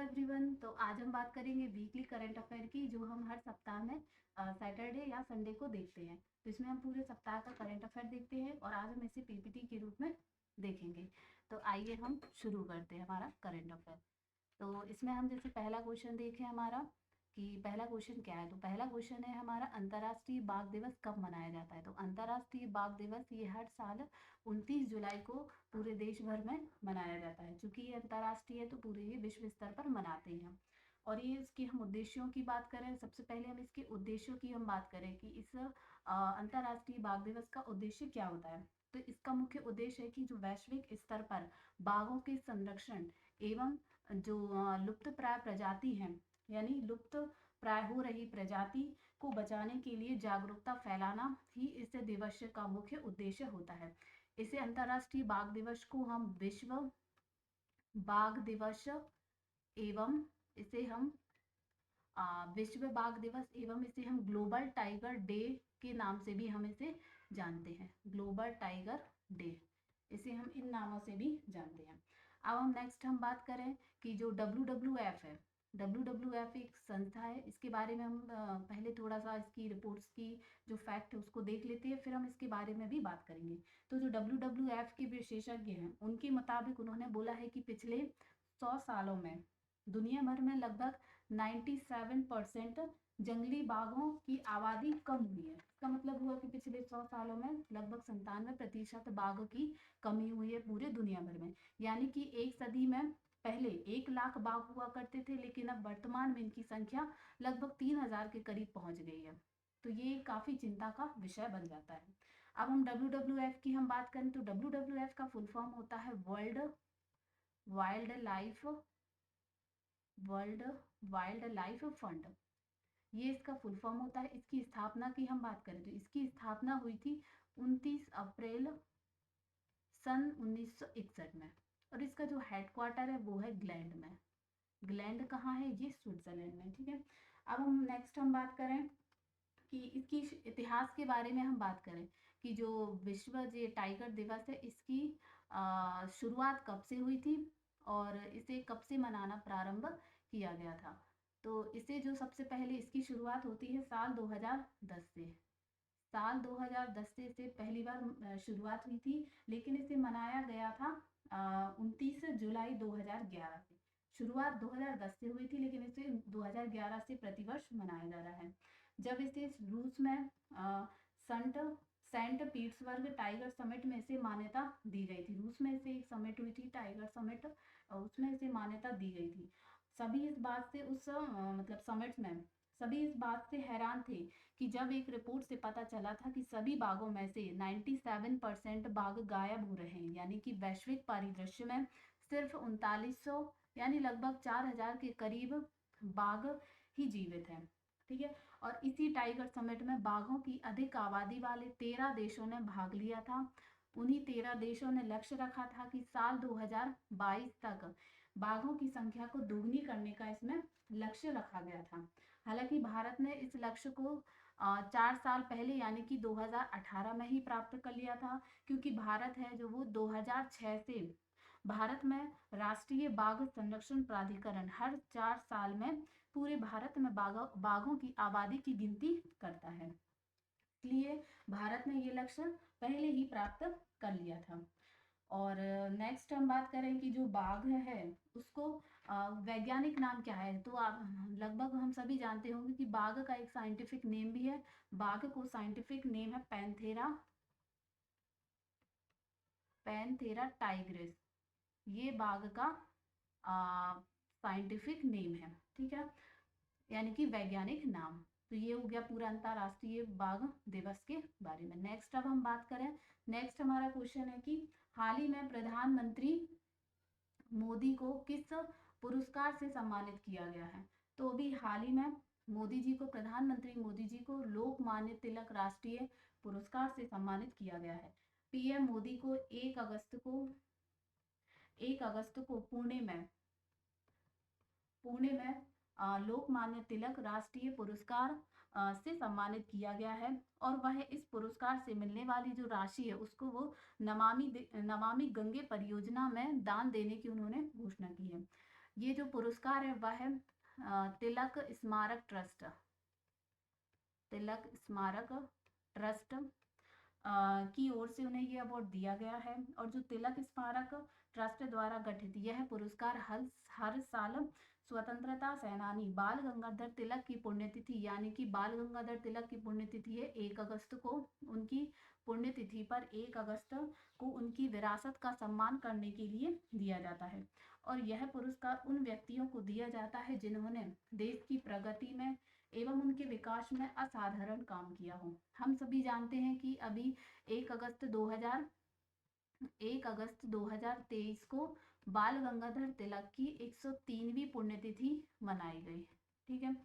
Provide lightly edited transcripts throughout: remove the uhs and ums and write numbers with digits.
Everyone. तो आज हम बात करेंगे वीकली करंट अफेयर की, जो हम हर सप्ताह में सैटरडे या संडे को देखते हैं। तो इसमें हम पूरे सप्ताह का करंट अफेयर देखते हैं और आज हम इसे पीपीटी के रूप में देखेंगे। तो आइए हम शुरू करते हैं हमारा करंट अफेयर। तो इसमें हम जैसे पहला क्वेश्चन देखें हमारा कि पहला क्वेश्चन क्या है। तो पहला क्वेश्चन है हमारा, अंतर्राष्ट्रीय बाघ दिवस कब मनाया जाता है। तो अंतर्राष्ट्रीय बाघ दिवस ये हर साल 29 जुलाई को पूरे देश भर में मनाया जाता है। चूंकि ये अंतर्राष्ट्रीय है तो पूरे ये विश्व स्तर पर मनाते हैं। और ये इसके हम उद्देश्यों की बात करें, सबसे पहले हम इसके उद्देश्यों की हम बात करें कि इस अंतर्राष्ट्रीय बाघ दिवस का उद्देश्य क्या होता है। तो इसका मुख्य उद्देश्य है कि जो वैश्विक स्तर पर बाघों के संरक्षण एवं जो लुप्त प्राय प्रजाति हैं, यानी लुप्त प्राय हो रही प्रजाति को बचाने के लिए जागरूकता फैलाना ही इस दिवस का मुख्य उद्देश्य होता है। इसे अंतर्राष्ट्रीय बाघ दिवस को हम विश्व बाघ दिवस एवं इसे हम विश्व बाघ दिवस एवं इसे हम ग्लोबल टाइगर डे के नाम से भी हम इसे जानते हैं। ग्लोबल टाइगर डे, इसे हम इन नामों से भी जानते हैं। अब हम नेक्स्ट हम बात करें कि जो WWF है, WWF एक संस्था है। इसके बारे में हम पहले थोड़ा सा इसकी रिपोर्ट्स की जो फैक्ट है उसको देख लेते हैं, फिर हम इसके बारे में भी बात करेंगे। तो जो WWF के विशेषज्ञ हैं उनके मुताबिक उन्होंने बोला है कि पिछले 100 सालों में दुनिया भर में लगभग 97% जंगली बाघों की आबादी कम हुई है। इसका मतलब हुआ कि पिछले 100 सालों में लगभग 97% बाघ की कमी हुई है पूरे दुनिया भर में। यानी कि एक सदी में पहले 1 लाख बाघ हुआ करते थे, लेकिन अब वर्तमान में इनकी संख्या लगभग 3000 के करीब पहुंच गई है। तो ये काफी चिंता का विषय बन जाता है। अब हम WWF की हम बात करें तो WWF का फुल फॉर्म होता है वर्ल्ड वाइल्ड लाइफ फंड। ये इसका फुल फॉर्म होता है। इसकी स्थापना की हम बात करें तो इसकी स्थापना हुई थी 29 अप्रैल सन 1961 में। और इसका जो हेडक्वार्टर है वो है ग्लैंड में। ग्लैंड कहाँ है? ये स्विट्जरलैंड में। ठीक है। अब हम नेक्स्ट हम बात करें कि इसकी इतिहास के बारे में हम बात करें कि जो विश्व ये टाइगर दिवस है इसकी शुरुआत कब से हुई थी और इसे कब से मनाना प्रारंभ किया गया था। तो इसे जो सबसे पहले इसकी शुरुआत होती है साल 2010 से। साल 2010 से इसे पहली बार शुरुआत हुई थी, लेकिन इसे मनाया गया था 29 जुलाई 2011 से। शुरुआत 2010 से हुई थी, लेकिन इसे 2011 से प्रतिवर्ष मनाया जा रहा है। जब इसे रूस में saint saint Petersburg tiger summit में इसे मान्यता दी गई थी। रूस में इसे एक समिट हुई थी टाइगर समिट, उसमें इसे मान्यता दी गई थी। सभी इस बात से उस मतलब समिट में सभी इस बात से हैरान थे कि जब एक रिपोर्ट से पता चला था कि सभी बाघों में से 97% बाघ गायब हो रहे हैं। यानी कि वैश्विक परिदृश्य में सिर्फ 3900 यानी लगभग 4000 के करीब बाघ ही जीवित हैं। ठीक है। और इसी टाइगर समिट में बाघों की अधिक आबादी वाले 13 देशों ने भाग लिया था। उन्हीं 13 देशों ने लक्ष्य रखा था कि साल 2022 तक बाघों की संख्या को दोगुनी करने का इसमें लक्ष्य रखा गया था। हालांकि भारत ने इस लक्ष्य को 4 साल पहले यानी कि 2018 में ही प्राप्त कर लिया था, क्योंकि भारत है जो वो 2006 से भारत में राष्ट्रीय बाघ संरक्षण प्राधिकरण हर 4 साल में पूरे भारत में बाघों की आबादी की गिनती करता है। इसलिए भारत ने ये लक्ष्य पहले ही प्राप्त कर लिया था। और नेक्स्ट हम बात करें कि जो बाघ है उसको वैज्ञानिक नाम क्या है। तो आप लगभग हम सभी जानते होंगे कि बाघ का एक साइंटिफिक नेम भी है। बाघ को साइंटिफिक नेम है पैंथेरा टाइग्रिस। ये बाघ का साइंटिफिक नेम है। ठीक है, यानी कि वैज्ञानिक नाम। तो ये हो गया पूरा अंतरराष्ट्रीय बाघ दिवस के बारे में। नेक्स्ट अब हम बात करें, नेक्स्ट हमारा क्वेश्चन है कि हाल ही में प्रधानमंत्री मोदी को किस पुरस्कार से सम्मानित किया गया है। तो अभी हाल ही में प्रधानमंत्री मोदी जी को लोकमान्य तिलक राष्ट्रीय पुरस्कार से सम्मानित किया गया है। पीएम मोदी को 1 अगस्त को पुणे में लोकमान्य तिलक राष्ट्रीय पुरस्कार से सम्मानित किया गया है। और वह इस पुरस्कार से मिलने वाली जो राशि है उसको वो नमामि गंगे परियोजना में दान देने की उन्होंने घोषणा की है। ये जो पुरस्कार है वह है तिलक स्मारक ट्रस्ट, तिलक स्मारक ट्रस्ट की ओर से उन्हें ये अवार्ड दिया गया है। और जो तिलक स्मारक ट्रस्ट द्वारा गठित यह पुरस्कार हर साल स्वतंत्रता सेनानी बाल गंगाधर तिलक की पुण्यतिथि, यानी कि बाल गंगाधर तिलक की पुण्यतिथि है 1 अगस्त को, उनकी पुण्यतिथि पर 1 अगस्त को उनकी विरासत का सम्मान करने के लिए दिया जाता है। और यह पुरस्कार उन व्यक्तियों को दिया जाता है जिन्होंने देश की प्रगति में एवं उनके विकास में असाधारण काम किया हो। हम सभी जानते हैं कि अभी 1 अगस्त 2023 को बाल गंगाधर तिलक की 103वीं पुण्यतिथि मनाई गई, ठीक है।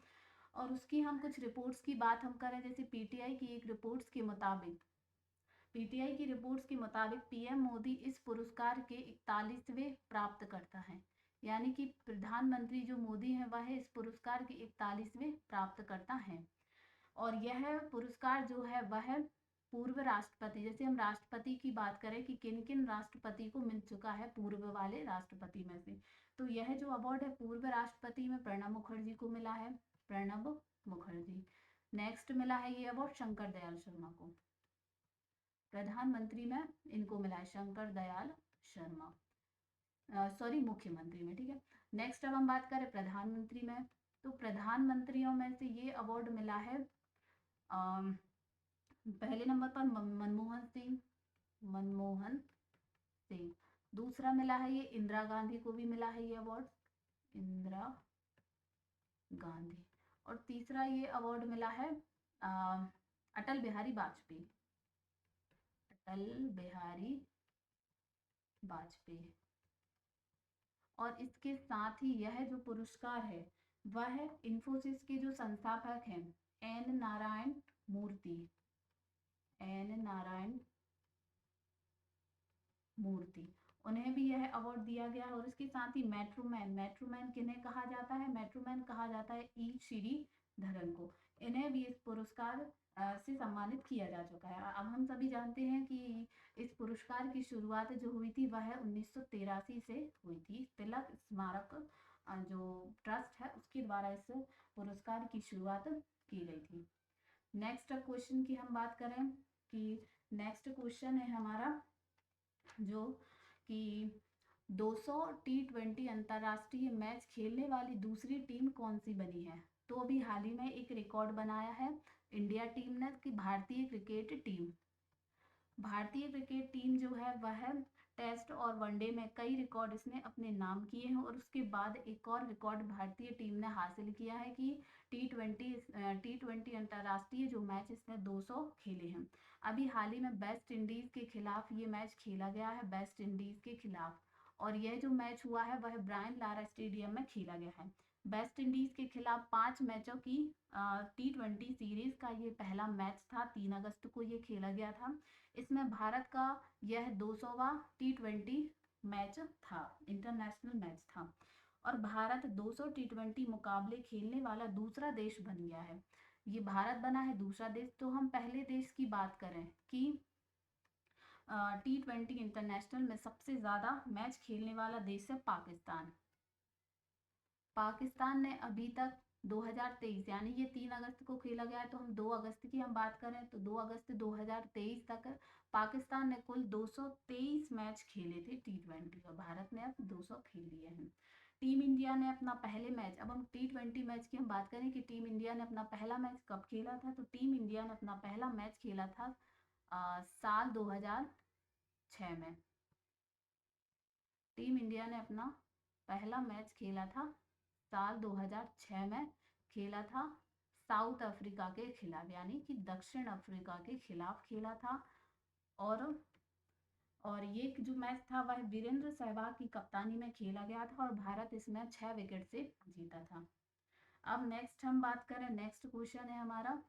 और उसकी हम कुछ रिपोर्ट्स की बात हम करें, जैसे पीटीआई की रिपोर्ट्स के मुताबिक पीएम मोदी इस पुरस्कार के 41वें प्राप्तकर्ता हैं, यानी कि प्रधानमंत्री जो मोदी हैं वह इस पुरस्कार के 41वें प्राप्तकर्ता हैं। और यह पुरस्कार जो है वह पूर्व राष्ट्रपति, जैसे हम राष्ट्रपति की बात करें कि किन किन राष्ट्रपति को मिल चुका है पूर्व वाले राष्ट्रपति में से, तो यह जो अवार्ड है पूर्व राष्ट्रपति में प्रणब मुखर्जी को मिला है, प्रणब मुखर्जी। नेक्स्ट मिला है ये अवार्ड शंकर दयाल शर्मा को, प्रधानमंत्री में इनको मिला है शंकर दयाल शर्मा, सॉरी मुख्यमंत्री में, ठीक है। नेक्स्ट अब हम बात करें प्रधानमंत्री में, तो प्रधानमंत्रियों में से ये अवार्ड मिला है पहले नंबर पर मनमोहन सिंह, दूसरा मिला है ये इंदिरा गांधी को भी मिला है ये अवार्ड, इंदिरा गांधी, और तीसरा ये अवार्ड मिला है अटल बिहारी वाजपेयी, अटल बिहारी वाजपेयी। और इसके साथ ही यह जो पुरस्कार है वह इंफोसिस के जो संस्थापक हैं एन नारायण मूर्ति, उन्हें भी यह अवार्ड दिया गया है। और इसके साथ ही मेट्रोमैन किन्हें कहा जाता है, मेट्रोमैन कहा जाता है ई श्रीधरन को, इन्हें भी इस पुरस्कार से सम्मानित किया जा चुका है। अब हम सभी जानते हैं कि इस पुरस्कार की शुरुआत जो हुई थी वह 1983 से हुई थी। तिलक स्मारक जो ट्रस्ट है उसके द्वारा इस पुरस्कार की शुरुआत की गई थी। नेक्स्ट क्वेश्चन की हम बात करें कि नेक्स्ट क्वेश्चन है हमारा जो कि 200 T20 अंतर्राष्ट्रीय मैच खेलने वाली दूसरी टीम कौन सी बनी है। तो अभी हाल ही में एक रिकॉर्ड बनाया है इंडिया टीम ने कि भारतीय क्रिकेट टीम जो है वह टेस्ट और वनडे में कई रिकॉर्ड इसने अपने नाम किए हैं। और उसके बाद एक और रिकॉर्ड भारतीय टीम ने हासिल किया है कि टी20 अंतर्राष्ट्रीय जो मैच इसने 200 खेले हैं। अभी हाल ही में वेस्ट इंडीज के खिलाफ ये मैच खेला गया है, वेस्ट इंडीज के खिलाफ, और यह जो मैच हुआ है वह ब्रायन लारा स्टेडियम में खेला गया है। वेस्ट इंडीज के खिलाफ 5 मैचों की T20 सीरीज का ये पहला मैच था, 3 अगस्त को ये खेला गया था। इसमें भारत का यह 200वां T20 मैच था, इंटरनेशनल मैच था, और भारत 200 T20 मुकाबले खेलने वाला दूसरा देश बन गया है। ये भारत बना है दूसरा देश। तो हम पहले देश की बात करें कि T20 इंटरनेशनल में सबसे ज़्यादा मैच खेलने वाला देश है पाकिस्तान ने अभी तक 2023 यानी ये 3 अगस्त को खेला गया है, तो हम 2 अगस्त की हम बात करें तो 2 अगस्त 2023 तक पाकिस्तान ने कुल 223 मैच खेले थे T20 और भारत ने अब 200 खेल लिए हैं। टीम इंडिया ने अपना पहले मैच, अब हम T20 मैच की हम बात करें कि टीम इंडिया ने अपना पहला मैच कब खेला था, तो टीम इंडिया ने अपना पहला मैच खेला था साल 2006 में। टीम इंडिया ने अपना पहला मैच खेला था साल 2006 में, खेला था साउथ अफ्रीका के खिलाफ, यानी कि दक्षिण अफ्रीका के खिलाफ खेला था। और ये जो मैच था वह वीरेंद्र सहवाग की कप्तानी में खेला गया था और भारत इसमें 6 विकेट से जीता था। अब नेक्स्ट हम बात करें, नेक्स्ट क्वेश्चन है हमारा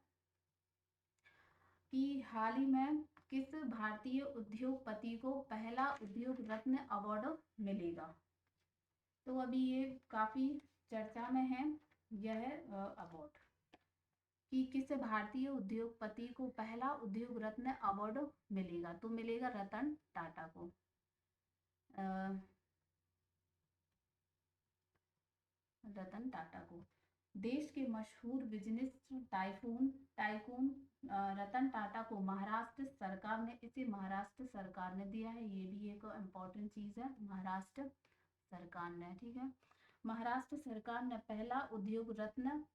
कि हाल ही में किस भारतीय उद्योगपति को पहला उद्योग रत्न अवार्ड मिलेगा। तो अभी ये काफी चर्चा में है यह अवार्ड कि किस भारतीय उद्योगपति को पहला उद्योग रत्न अवार्ड मिलेगा। तो मिलेगा रतन टाटा को। रतन टाटा को। देश के मशहूर बिजनेस टाइकून रतन टाटा को महाराष्ट्र सरकार ने दिया है। ये भी एक इम्पोर्टेंट चीज है, महाराष्ट्र सरकार ने, ठीक है। महाराष्ट्र सरकार ने पहला उद्योग रत्न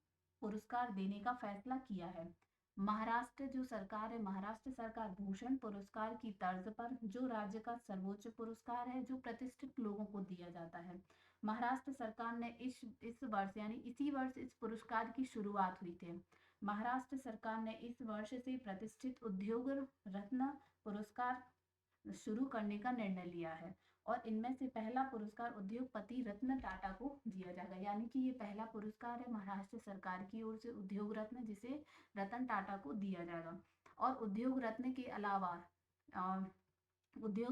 पुरस्कार देने का फैसला किया है। महाराष्ट्र जो सरकार है, महाराष्ट्र सरकार भूषण पुरस्कार की तर्ज पर जो राज्य का सर्वोच्च पुरस्कार है, जो प्रतिष्ठित लोगों को दिया जाता है, महाराष्ट्र सरकार ने इस वर्ष यानी इसी वर्ष इस पुरस्कार की शुरुआत हुई थी। महाराष्ट्र सरकार ने इस वर्ष से प्रतिष्ठित उद्योग रत्न पुरस्कार शुरू करने का निर्णय लिया है और इनमें से पहला पुरस्कार उद्योगपति रत्न टाटा को दिया जाएगा। यानी कि ये पहला पुरस्कार है महाराष्ट्र सरकार की ओर से उद्योग रत्न, जिसे रतन टाटा को दिया जाएगा। और उद्योग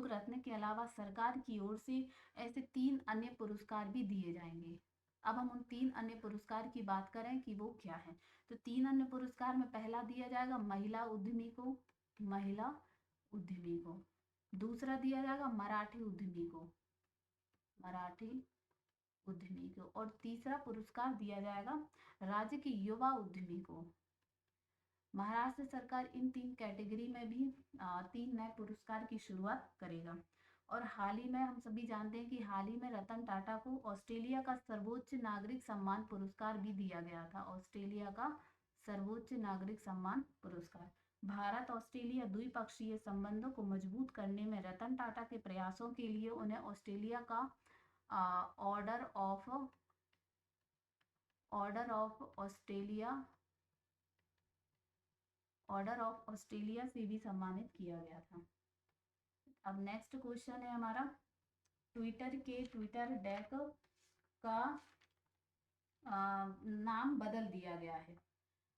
रत्न के अलावा सरकार की ओर से ऐसे 3 अन्य पुरस्कार भी दिए जाएंगे। अब हम उन 3 अन्य पुरस्कार की बात करें कि वो क्या है। तो 3 अन्य पुरस्कार में पहला दिया जाएगा महिला उद्यमी को, दूसरा दिया जाएगा मराठी उद्यमी को और तीसरा पुरस्कार दिया जाएगा राज्य के युवा उद्यमी को। महाराष्ट्र सरकार इन 3 कैटेगरी में भी 3 नए पुरस्कार की शुरुआत करेगा। और हाल ही में हम सभी जानते हैं कि हाल ही में रतन टाटा को ऑस्ट्रेलिया का सर्वोच्च नागरिक सम्मान पुरस्कार भी दिया गया था। ऑस्ट्रेलिया का सर्वोच्च नागरिक सम्मान पुरस्कार। भारत ऑस्ट्रेलिया द्विपक्षीय संबंधों को मजबूत करने में रतन टाटा के प्रयासों के लिए उन्हें ऑस्ट्रेलिया का ऑर्डर ऑफ ऑस्ट्रेलिया से भी सम्मानित किया गया था। अब नेक्स्ट क्वेश्चन है हमारा, ट्विटर डेक का नाम बदल दिया गया है।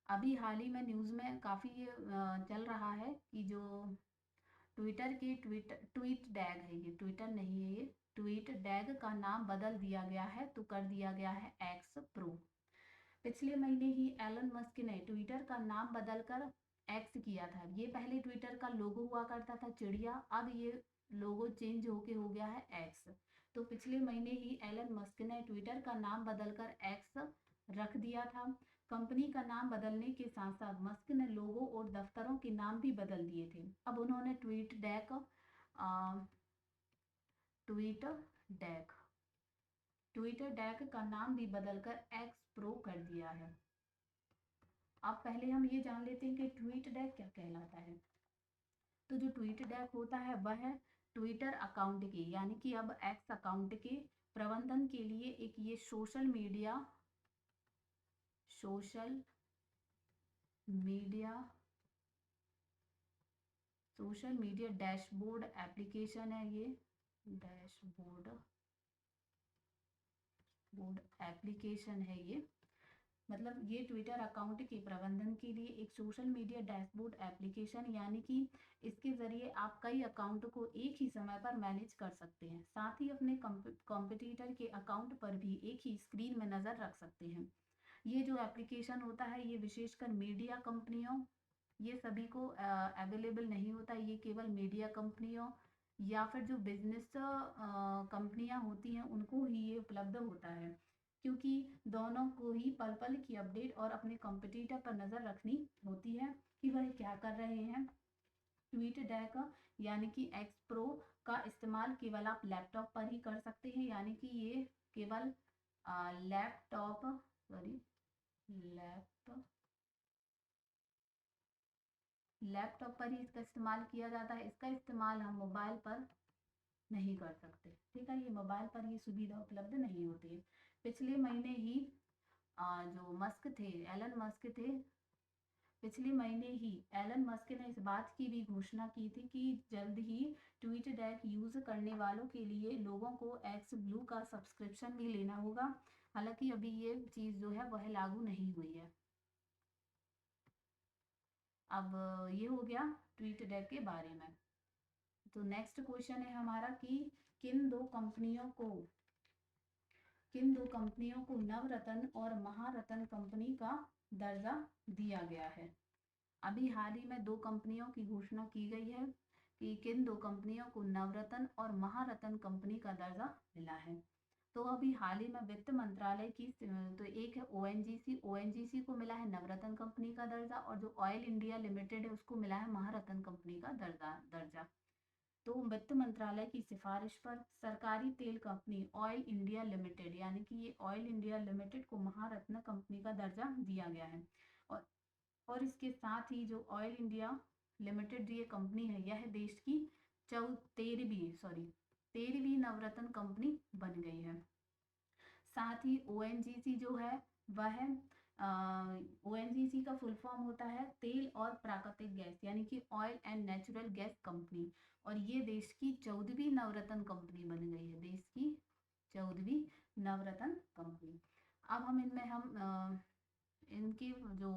अभी हाल ही में न्यूज़ में काफ़ी ये चल रहा है कि जो ट्विटर के ट्वीट डैग है, ये ट्विटर नहीं है, ये ट्वीट डैग का नाम बदल दिया गया है, तो कर दिया गया है एक्स प्रो। पिछले महीने ही एलन मस्क ने ट्विटर का नाम बदलकर एक्स किया था। ये पहले ट्विटर का लोगो हुआ करता था चिड़िया, अब ये लोगो चेंज होके हो गया है एक्स। तो पिछले महीने ही एलन मस्क ने ट्विटर का नाम बदलकर एक्स रख दिया था। कंपनी का नाम बदलने के साथ साथ मस्क ने लोगो और दफ्तरों के नाम भी बदल दिए थे। अब उन्होंने ट्वीट डेक का नाम भी बदलकर एक्स प्रो कर दिया है। अब पहले हम ये जान लेते हैं कि ट्वीट डेक क्या कहलाता है। तो जो ट्वीट डेक होता है वह ट्विटर अकाउंट के, यानी कि अब एक्स अकाउंट के प्रबंधन के लिए एक ये सोशल मीडिया डैशबोर्ड एप्लीकेशन है। ये डैशबोर्ड एप्लीकेशन है। ये मतलब ये ट्विटर अकाउंट के प्रबंधन के लिए एक सोशल मीडिया डैशबोर्ड एप्लीकेशन, यानी कि इसके ज़रिए आप कई अकाउंट को एक ही समय पर मैनेज कर सकते हैं। साथ ही अपने कॉम्पिटिटर के अकाउंट पर भी एक ही स्क्रीन में नज़र रख सकते हैं। ये जो एप्लीकेशन होता है ये विशेषकर मीडिया कंपनियों, ये सभी को अवेलेबल नहीं होता, ये केवल मीडिया कंपनियों या फिर जो बिजनेस कंपनियां होती हैं उनको ही ये उपलब्ध होता है, क्योंकि दोनों को ही पल पल की अपडेट और अपने कॉम्पिटिटर पर नज़र रखनी होती है कि वह क्या कर रहे हैं। ट्वीट डेक यानी कि एक्स प्रो का इस्तेमाल केवल आप लैपटॉप पर ही कर सकते हैं, यानी कि ये केवल लैपटॉप पर ही इसका इस्तेमाल किया जाता है। इसका इस्तेमाल हम मोबाइल पर नहीं कर सकते, ठीक है। ये मोबाइल पर ये सुविधा उपलब्ध नहीं होती है। पिछले महीने ही एलन मस्क ने इस बात की भी घोषणा की थी कि जल्द ही ट्वीट डेक यूज करने वालों के लिए लोगों को एक्स ब्लू का सब्सक्रिप्शन भी लेना होगा। हालांकि अभी ये चीज़ जो है वह लागू नहीं हुई है। अब ये हो गया ट्वीट डेक के बारे में। तो नेक्स्ट क्वेश्चन है हमारा कि किन दो कंपनियों को नवरत्न और महारत्न कंपनी का दर्जा दिया गया है। अभी हाल ही में 2 कंपनियों की घोषणा की गई है कि किन 2 कंपनियों को नवरत्न और महारत्न कंपनी का दर्जा मिला है। तो अभी हाल ही में वित्त मंत्रालय की तो एक है ओएनजीसी, ओएनजीसी को मिला है नवरत्न कंपनी का दर्जा, और जो ऑयल इंडिया लिमिटेड है उसको मिला है महारत्न कंपनी का दर्जा। तो वित्त मंत्रालय की सिफारिश पर सरकारी तेल कंपनी ऑयल इंडिया लिमिटेड, यानी कि ये ऑयल इंडिया लिमिटेड को महारत्न कंपनी का दर्जा दिया गया है। और और इसके साथ ही जो ऑयल इंडिया लिमिटेड ये कंपनी है, यह देश की 13वीं नवरत्न कंपनी बन गई है। साथ ही ओएनजीसी जो है वह ओएनजीसी का फुल फॉर्म होता है तेल और प्राकृतिक गैस, यानी कि oil and natural gas company, और ये देश की 14वीं नवरत्न कंपनी बन गई है, देश की 14वीं नवरत्न कंपनी। अब हम इनके जो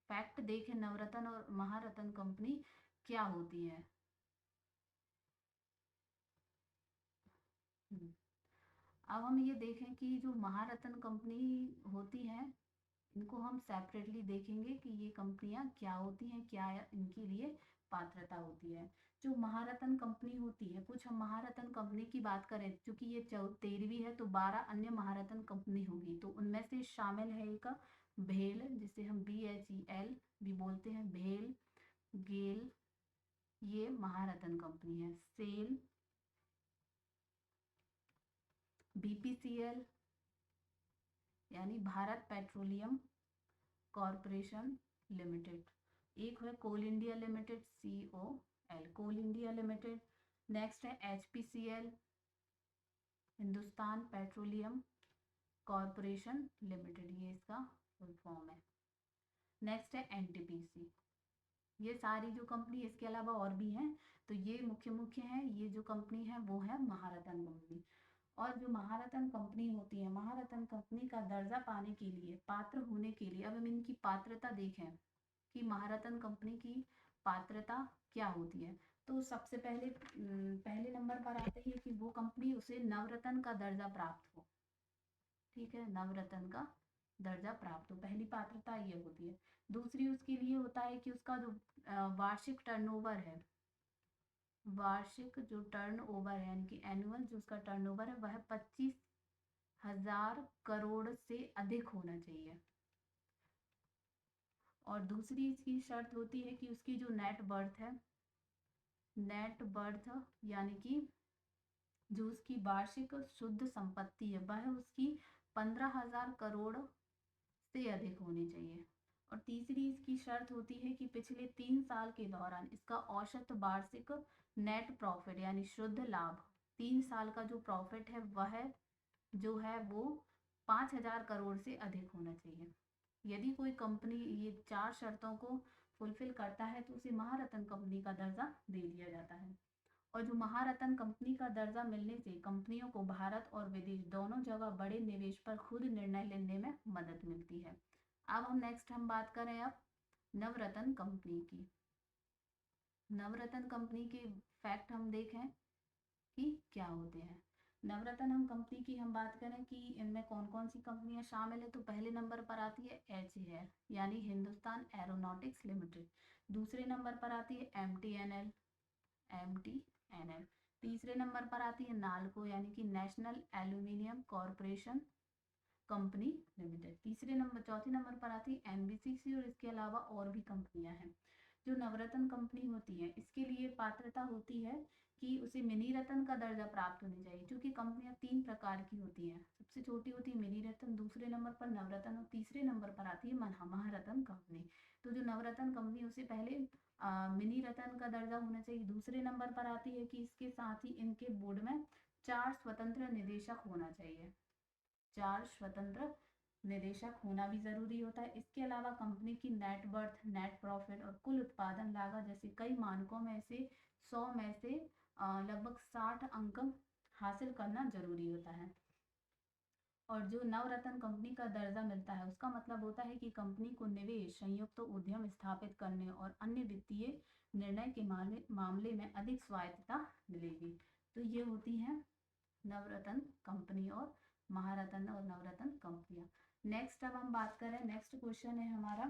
फैक्ट देखें, नवरत्न और महारत्न कंपनी क्या होती है। अब हम ये देखें कि जो महारत्न कंपनी होती है, इनको हम सेपरेटली देखेंगे कि ये कंपनियां क्या होती हैं, क्या इनके लिए पात्रता होती है। जो महारत्न कंपनी होती है, कुछ हम महारत्न कंपनी की बात करें, क्योंकि ये 13वीं है तो 12 अन्य महारत्न कंपनी होगी। तो उनमें से शामिल है एक भेल, जिसे हम BHEL भी बोलते हैं, भेल, गेल, ये महारत्न कंपनी है। सेल, BPCL यानी भारत पेट्रोलियम कॉरपोरेशन लिमिटेड, एक है कोल इंडिया लिमिटेड, COL, कोल इंडिया लिमिटेड। नेक्स्ट है HPCL, Hindustan petroleum corporation limited, ये इसका फुल फॉर्म है। नेक्स्ट है NTPC। ये सारी जो कंपनी, इसके अलावा और भी हैं, तो ये मुख्य हैं। ये जो कंपनी है वो है महारत्न कंपनी। और जो महारत्न कंपनी होती है, महारत्न कंपनी का दर्जा पाने के लिए, पात्र होने के लिए, अब हम इनकी पात्रता देखें कि महारत्न कंपनी की पात्रता क्या होती है। तो सबसे पहले नंबर पर आते हैं कि वो कंपनी, उसे नवरत्न का दर्जा प्राप्त हो। ठीक है, नवरत्न का दर्जा प्राप्त हो, पहली पात्रता ये होती है। दूसरी उसके लिए होता है कि उसका जो वार्षिक टर्नओवर है, वार्षिक जो टर्नओवर है, यानी कि एनुअल जो उसका टर्नओवर है, वह 25,000 करोड़ से अधिक होना चाहिए। और दूसरी इसकी शर्त होती है कि उसकी जो नेट वर्थ है, नेट वर्थ यानी कि जो उसकी वार्षिक शुद्ध संपत्ति है, वह उसकी 15,000 करोड़ से अधिक होनी चाहिए। और तीसरी इसकी शर्त होती है कि पिछले 3 साल के दौरान इसका औसत वार्षिक नेट प्रॉफिट यानी शुद्ध लाभ, 3 साल का जो प्रॉफिट है वह जो है वो 5,000 करोड़ से अधिक होना चाहिए। यदि कोई कंपनी ये 4 शर्तों को फुलफिल करता है तो उसे महारत्न कंपनी का दर्जा दे दिया जाता है। और जो महारत्न कंपनी का दर्जा मिलने से कंपनियों को भारत और विदेश दोनों जगह बड़े निवेश पर खुद निर्णय लेने में मदद मिलती है। अब हम बात करें अब नवरत्न कंपनी की। नवरत्न कंपनी के फैक्ट हम देखें कि क्या होते हैं। नवरत्न कंपनी की हम बात करें कि इनमें कौन कौन सी कंपनियां शामिल है, तो पहले नंबर पर आती है HAL यानी हिंदुस्तान एरोनॉटिक्स लिमिटेड। दूसरे नंबर पर आती है MTNL। तीसरे नंबर पर आती है नाल्को यानी कि national aluminium corporation company limited. चौथे नंबर पर आती है NBCC, और इसके अलावा और भी कंपनियां हैं। जो नवरत्न कंपनी होती है, इसके लिए पात्रता होती है कि उसे मिनी रत्न का दर्जा प्राप्त होनी चाहिए, क्योंकि कंपनियां 3 प्रकार की होती हैं। सबसे छोटी होती है मिनी रत्न, दूसरे नंबर पर नवरत्न, और तीसरे नंबर पर आती है महारत्न कंपनी। तो जो नवरत्न कंपनी, उसे पहले मिनी रत्न का दर्जा होना चाहिए। दूसरे नंबर पर आती है कि इसके साथ ही इनके बोर्ड में 4 स्वतंत्र निदेशक होना चाहिए, 4 स्वतंत्र निदेशक होना भी जरूरी होता है। इसके अलावा कंपनी की नेट वर्थ, नेट प्रॉफिट और कुल उत्पादन लागत जैसे कई मानकों में से 100 में से लगभग 60 अंक हासिल करना जरूरी होता है। और जो नवरत्न कंपनी का दर्जा मिलता है, उसका मतलब होता है कि कंपनी को निवेश, संयुक्त उद्यम स्थापित करने और अन्य वित्तीय निर्णय के मामले में अधिक स्वायत्तता मिलेगी। तो ये होती हैं नवरत्न कंपनी और महारत्न और नवरत्न कंपनियां। नेक्स्ट अब हम बात करें, नेक्स्ट क्वेश्चन है हमारा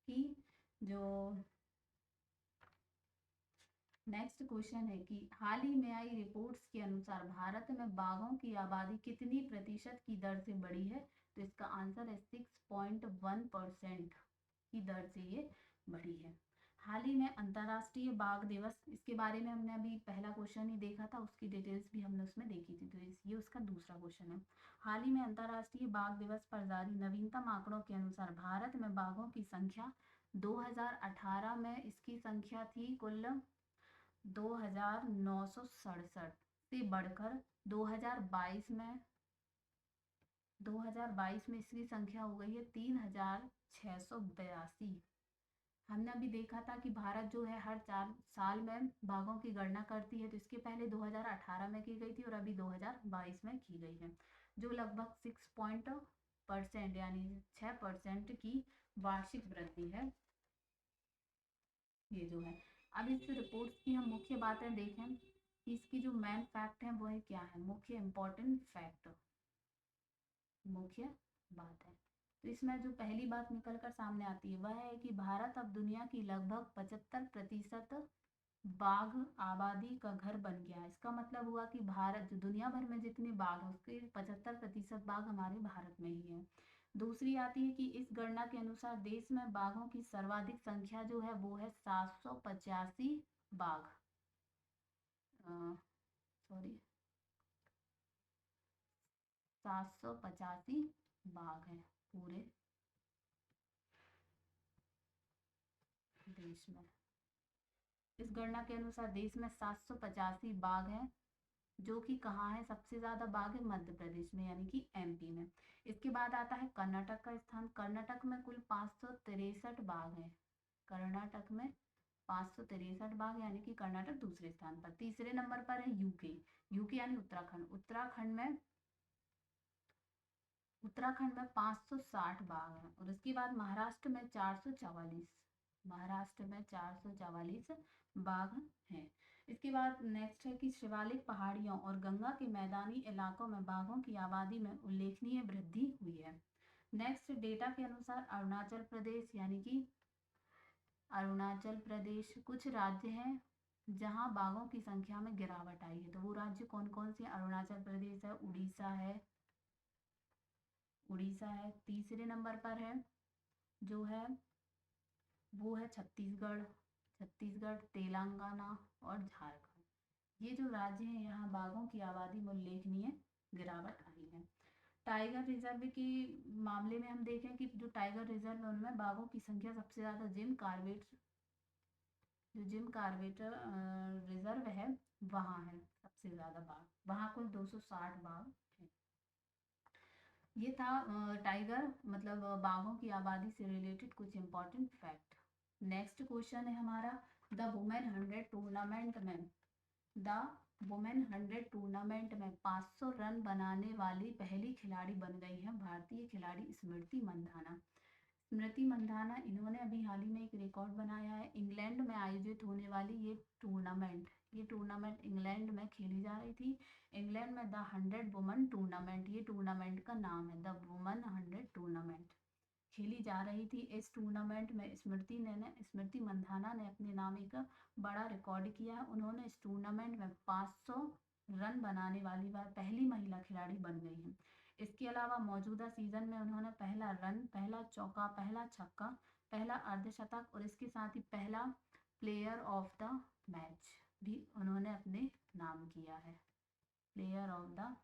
कि जो नेक्स्ट क्वेश्चन है कि हाल ही में आई रिपोर्ट्स के अनुसार भारत में बाघों की आबादी कितनी प्रतिशत की दर से बढ़ी है? तो इसका आंसर है 6.1% की दर से ये बढ़ी है। हाल ही में अंतर्राष्ट्रीय बाघ दिवस, इसके बारे में हमने अभी पहला क्वेश्चन ही देखा था, उसकी डिटेल्स भी हमने उसमें देखी थी, तो ये उसका दूसरा क्वेश्चन है। हाल ही में अंतर्राष्ट्रीय बाघ दिवस पर जारी नवीनतम आंकड़ों के अनुसार भारत में बाघों की संख्या 2018 में इसकी संख्या थी कुल 2967 से बढ़कर 2022 में इसकी संख्या हो गई है 3682। हमने अभी देखा था कि भारत जो है हर 4 साल में बाघों की गणना करती है, तो इसके पहले 2018 में की गई थी और अभी 2022 में की गई है, जो लगभग 6% यानी 6% की वार्षिक वृद्धि है ये जो है। अब इस रिपोर्ट्स की हम मुख्य बातें देखें कि इसकी जो मेन फैक्ट है वो है क्या है, मुख्य इम्पोर्टेंट फैक्ट, मुख्य बात है। तो इसमें जो पहली बात निकल कर सामने आती है वह है कि भारत अब दुनिया की लगभग 75% बाघ आबादी का घर बन गया है। इसका मतलब हुआ कि भारत जो दुनिया भर में जितने बाघ हैं उसके 75% बाघ हमारे भारत में ही है। दूसरी आती है कि इस गणना के अनुसार देश में बाघों की सर्वाधिक संख्या जो है वो है 785 बाघ, सॉरी 785 बाघ हैं पूरे देश में। इस गणना के अनुसार देश में 785 बाघ हैं, जो कि कहाँ है, सबसे ज्यादा बाघ है मध्य प्रदेश में यानी कि एमपी में। इसके बाद आता है कर्नाटक का स्थान। कर्नाटक में कुल 563 बाघ हैं। कर्नाटक में 563 बाघ यानी कि कर्नाटक दूसरे स्थान पर। तीसरे नंबर पर है यूके। यूके यानी उत्तराखंड। उत्तराखंड में 560 बाघ हैं। और उसके बाद महाराष्ट्र में 444, महाराष्ट्र में 444 बाघ हैं। इसके बाद नेक्स्ट है कि शिवालिक पहाड़ियों और गंगा के मैदानी इलाकों में बाघों की आबादी में उल्लेखनीय वृद्धि हुई है। नेक्स्ट डेटा के अनुसार अरुणाचल प्रदेश यानी कि अरुणाचल प्रदेश, कुछ राज्य हैं जहां बाघों की संख्या में गिरावट आई है। तो वो राज्य कौन कौन से? अरुणाचल प्रदेश है, उड़ीसा है। तीसरे नंबर पर है जो है वो है छत्तीसगढ़, तेलंगाना और झारखंड। ये जो राज्य हैं यहाँ बाघों की आबादी में उल्लेखनीय गिरावट आई है। टाइगर रिजर्व के मामले में हम देखें कि जो टाइगर रिजर्व है उनमें बाघों की संख्या सबसे ज्यादा जिम कार्बेट रिजर्व है वहाँ है सबसे ज्यादा बाघ, वहाँ कुल 260 बाघ है। ये था टाइगर मतलब बाघों की आबादी से रिलेटेड कुछ इंपॉर्टेंट फैक्ट। नेक्स्ट क्वेश्चन है हमारा, द वुमेन 100 टूर्नामेंट में द वुमेन 100 टूर्नामेंट में 500 रन बनाने वाली पहली खिलाड़ी बन गई है भारतीय खिलाड़ी स्मृति मंधाना। स्मृति मंधाना, इन्होंने अभी हाल ही में एक रिकॉर्ड बनाया है। इंग्लैंड में आयोजित होने वाली ये टूर्नामेंट इंग्लैंड में खेली जा रही थी। इंग्लैंड में द 100 वुमन टूर्नामेंट, ये टूर्नामेंट का नाम है, द वुमन 100 टूर्नामेंट खेली जा रही थी। इस टूर्नामेंट में स्मृति मंधाना ने अपने नाम एक बड़ा रिकॉर्ड किया है। उन्होंने इस टूर्नामेंट में 500 रन बनाने वाली वह पहली महिला खिलाड़ी बन गई हैं। इसके अलावा मौजूदा सीजन में उन्होंने पहला रन, पहला चौका, पहला छक्का, पहला अर्धशतक और इसके साथ ही पहला प्लेयर ऑफ द मैच भी उन्होंने अपने नाम किया है। प्लेयर ऑफ द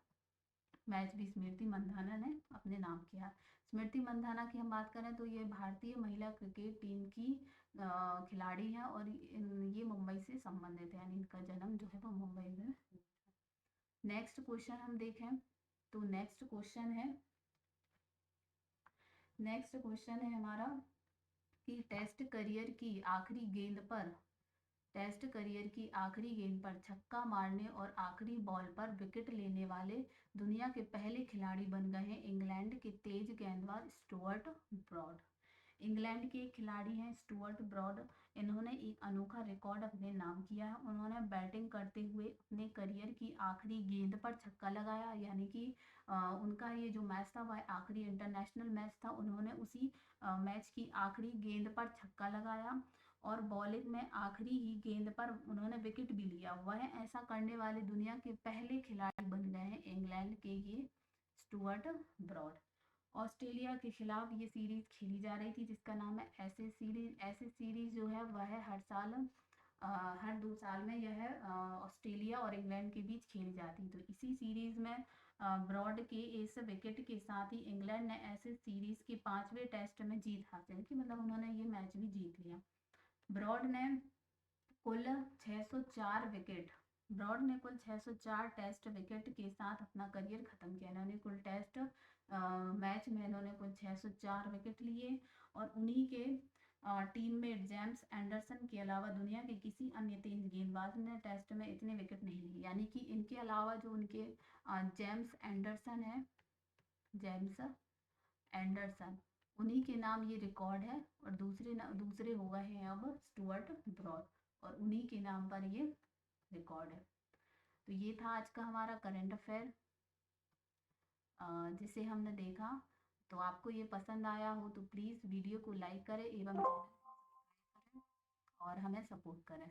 मैच भी स्मृति मंधाना ने अपने नाम किया। स्मृति मंधाना की हम बात करें तो ये भारतीय महिला क्रिकेट टीम की खिलाड़ी हैं और ये मुंबई से संबंधित है, यानी इनका जन्म जो है वो मुंबई में। नेक्स्ट क्वेश्चन हम देखें तो नेक्स्ट क्वेश्चन है हमारा कि टेस्ट करियर की आखिरी गेंद पर छक्का मारने और आखिरी बॉल पर विकेट लेने वाले दुनिया के पहले खिलाड़ी बन गए हैं इंग्लैंड के तेज गेंदबाज स्टुअर्ट ब्रॉड। इंग्लैंड के एक खिलाड़ी हैं स्टुअर्ट ब्रॉड, इन्होंने एक अनोखा रिकॉर्ड अपने नाम किया है। उन्होंने बैटिंग करते हुए अपने करियर की आखिरी गेंद पर छक्का लगाया, यानी कि उनका ये जो मैच था वह आखिरी इंटरनेशनल मैच था। उन्होंने उसी मैच की आखिरी गेंद पर छक्का लगाया और बॉलिंग में आखिरी ही गेंद पर उन्होंने विकेट भी लिया। वह ऐसा करने वाले दुनिया के पहले खिलाड़ी बन गए हैं, इंग्लैंड के ये स्टुअर्ट ब्रॉड। ऑस्ट्रेलिया के खिलाफ ये सीरीज खेली जा रही थी जिसका नाम है एशेज सीरीज। एशेज सीरीज जो है वह हर 2 साल में यह ऑस्ट्रेलिया और इंग्लैंड के बीच खेली जाती है। तो इसी सीरीज में ब्रॉड के इस विकेट के साथ ही इंग्लैंड ने एशेज सीरीज के 5वें टेस्ट में जीत हासिल की, मतलब उन्होंने ये मैच भी जीत लिया। ब्रॉड ने कुल 604 विकेट ब्रॉड ने कुल 604 टेस्ट विकेट के साथ अपना करियर खत्म किया। इन्होंने कुल टेस्ट मैच में इन्होंने कुल 604 विकेट लिए और उन्हीं के टीममेट जेम्स एंडरसन के अलावा दुनिया के किसी अन्य तेज गेंदबाज ने टेस्ट में इतने विकेट नहीं लिए। यानी कि इनके अलावा जो उनके जेम्स एंडरसन है, जेम्स एंडरसन, उन्हीं के नाम ये रिकॉर्ड है और दूसरे हो गए हैं अब स्टुअर्ट ब्रॉड और उन्हीं के नाम पर ये रिकॉर्ड है। तो ये था आज का हमारा करंट अफेयर जिसे हमने देखा। तो आपको ये पसंद आया हो तो प्लीज़ वीडियो को लाइक करें एवं चैनल को सब्सक्राइब करें और हमें सपोर्ट करें।